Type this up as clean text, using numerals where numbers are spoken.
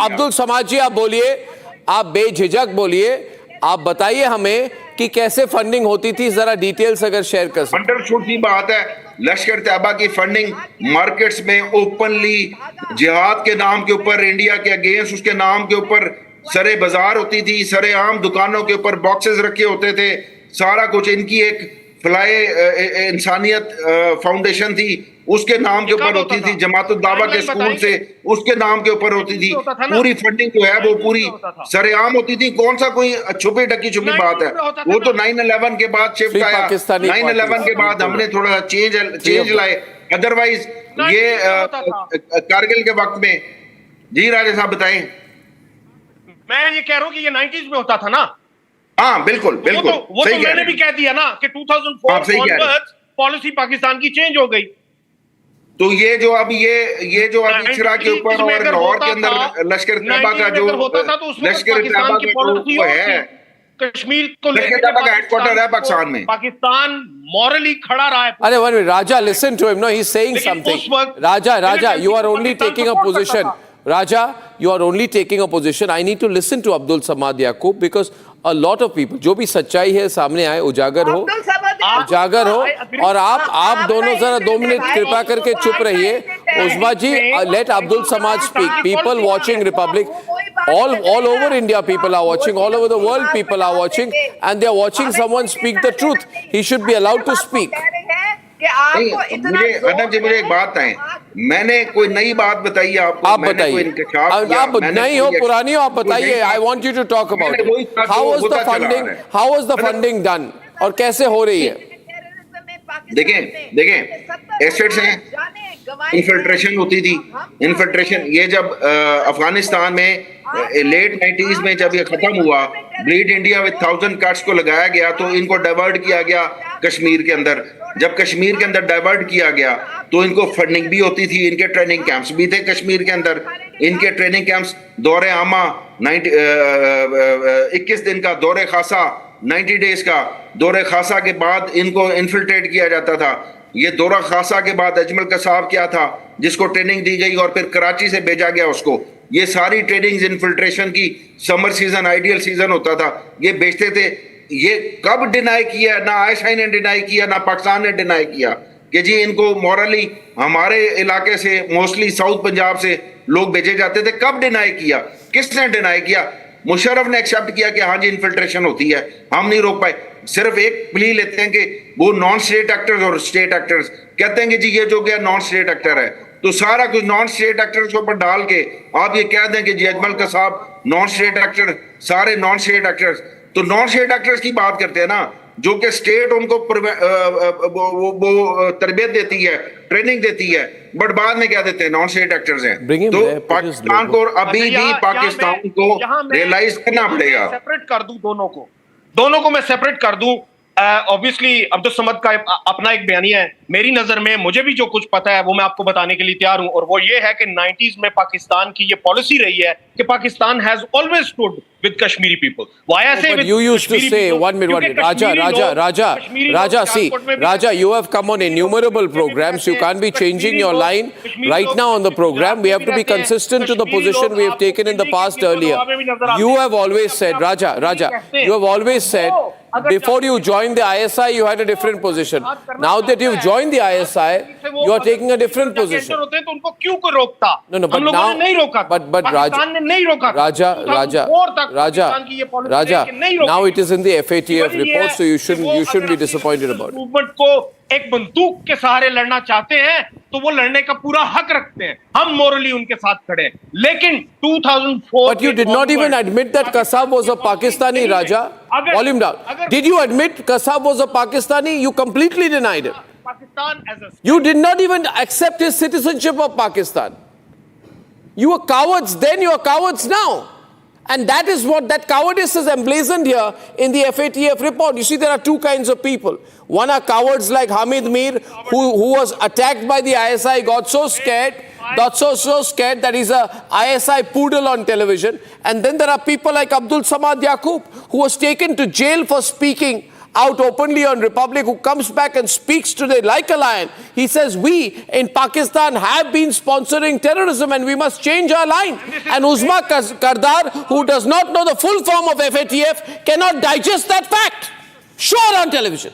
अब्दुल समाद जी, आप बोलिए, आप बेझिझक बोलिए, आप बताइए हमें कि कैसे फंडिंग होती थी, जरा डिटेल्स अगर शेयर कर सकते। अंडरशूट की बात है, लश्कर तैयबा की फंडिंग मार्केट्स में ओपनली जिहाद के नाम के ऊपर, इंडिया के अगेंस्ट उसके नाम के ऊपर सरे बाजार होती थी, सरे आम दुकानों के ऊपर बॉक्सेस रखे होते थे, सारा कुछ। इनकी एक फलाए इंसानियत फाउंडेशन थी, उसके नाम के ऊपर होती थी। जमातुल दावा के स्कूल से उसके नाम के ऊपर होती थी। पूरी फंडिंग जो है वो पूरी सरेआम होती थी। कौन सा कोई छुपी ढकी छुपी बात है? वो तो 9/11 के बाद शिफ्ट आया, 9/11 के बाद हमने थोड़ा चेंज लाए। अदरवाइज ये कारगिल के वक्त में। जी राजा साहब बताएं। मैं ये कह रहा हूं कि ये 90s में होता था ना। हाँ बिल्कुल बिल्कुल, वो तो मैंने भी कह दिया ना कि 2004 पॉलिसी पाकिस्तान की चेंज हो गई। तो ये जो अब इचरा के ऊपर और लाहौर के अंदर लश्कर तैयबा का जो लश्कर तैयबा की पॉलिसी है, कश्मीर को लश्कर तैयबा का हेडक्वार्टर है पाकिस्तान में। पाकिस्तान मॉरली खड़ा रहा है। अरे one minute Raja, listen to him, no he is saying something. Raja you are only taking a position. Raja, you are only taking a position. I need to listen to Abdul Samad Yaqoob because a lot of people, जो भी सच्चाई है सामने आए, उजागर हो और आप दोनों जरा 2 मिनट कृपा करके चुप रहिए। उस्मा जी, let Abdul Samad speak. People watching Republic, all over India people are watching, all over the world people are watching, and they are watching someone speak the truth. He should be allowed to speak. मुझे एक बात है, मैंने कोई नई बात बताई आपको? आप बताइए, आप नई हो पुरानी हो, आप बताइए। I want you to talk about how was the funding done और कैसे हो रही है। देखें एसेट्स हैं, इन्फिल्ट्रेशन होती थी। इन्फिल्ट्रेशन ये जब अफगानिस्तान में लेट 90s में जब ये खत्म हुआ, ब्लीड इंडिया विद 1000 कट्स को लगाया गया, तो इनको डाइवर्ट किया गया कश्मीर के अंदर। जब कश्मीर के अंदर डाइवर्ट किया गया तो इनको फंडिंग भी होती थी। इनके ट्रेनिंग कैंप्स भी थे कश्मीर के अंदर। इनके ट्रेनिंग कैंप्स दौरे आमा 21 दिन का, दौरे खासा 90 डेज का। दौरे खासा के बाद इनको इन्फिल्ट्रेट किया जाता था। ये दौरा खासा के बाद अजमल कसाब क्या था जिसको ट्रेनिंग दी गई और फिर कराची से भेजा गया उसको। ये सारी ट्रेनिंग इन्फिल्ट्रेशन की, समर सीजन आइडियल सीजन होता था, ये बेचते थे। ये कब डिनाई किया? ना आईएसआई ने डिनाई किया, ना पाकिस्तान ने डिनाई किया कि जी इनको मॉरली हमारे इलाके से, मोस्टली साउथ पंजाब से लोग भेजे जाते थे। कब डिनाई किया? किसने डिनाई किया? मुशर्रफ ने एक्सेप्ट किया कि हाँ जी इन्फिल्ट्रेशन होती है, हम नहीं रोक पाए। सिर्फ एक प्ली लेते हैं कि वो नॉन स्टेट एक्टर्स और स्टेट एक्टर्स कहते हैं कि जी ये जो क्या नॉन स्टेट एक्टर है, तो सारा कुछ नॉन स्टेट एक्टर्स के ऊपर डाल के आप ये कह दें कि जी Ajmal Kasab non state actor, सारे नॉन स्टेट एक्टर्स। तो नॉन स्टेट एक्टर्स की बात करते हैं ना, जो कि स्टेट उनको वो तरबियत देती है, ट्रेनिंग देती है, बट बाद में क्या देते हैं? नॉन स्टेट एक्टर्स हैं। तो पाकिस्तान को अभी भी पाकिस्तान को रियलाइज करना पड़ेगा। सेपरेट कर दूं दोनों को मैं सेपरेट कर दूं। ऑब्वियसली अब्दुल समद का अपना एक बयानिया है। मेरी नजर में मुझे भी जो कुछ पता है वो मैं आपको बताने के लिए तैयार हूं, और वो ये है कि 90s में पाकिस्तान की ये पॉलिसी रही है कि Pakistan has always stood with Kashmiri people. Why I say you used to say people? 1 minute. Raja, see, Raja, you have come on innumerable programs. You can't be changing your line right now on the program. We have to be consistent to the position we have taken in the past earlier. You have always said, Raja, you have always said, before you joined the ISI, you had a different position. Now that you've joined the ISI, you are taking a different position. No, but now, but Raja, now it is in the FATF report, so you shouldn't be disappointed about it. Movement को एक बंदूक के सहारे लड़ना चाहते हैं तो वो लड़ने का पूरा हक रखते हैं। हम मोरली उनके साथ खड़े हैं, लेकिन 2004 But you did not even admit that Kasab was a Pakistani, Raja. Volume down. Did you admit Kasab was a Pakistani? You completely denied it. You did not even accept his citizenship of Pakistan. You were cowards then, you are cowards now. And that is what, that cowardice is emblazoned here in the FATF report. You see, there are two kinds of people. One are cowards like Hamid Mir, who was attacked by the ISI, got so scared that he's a ISI poodle on television. And then there are people like Abdul Samad Yaqoob, who was taken to jail for speaking out openly on Republic, who comes back and speaks today like a lion. He says, we in Pakistan have been sponsoring terrorism and we must change our line. And Uzma Kardar, who does not know the full form of FATF, cannot digest that fact. Sure, on television.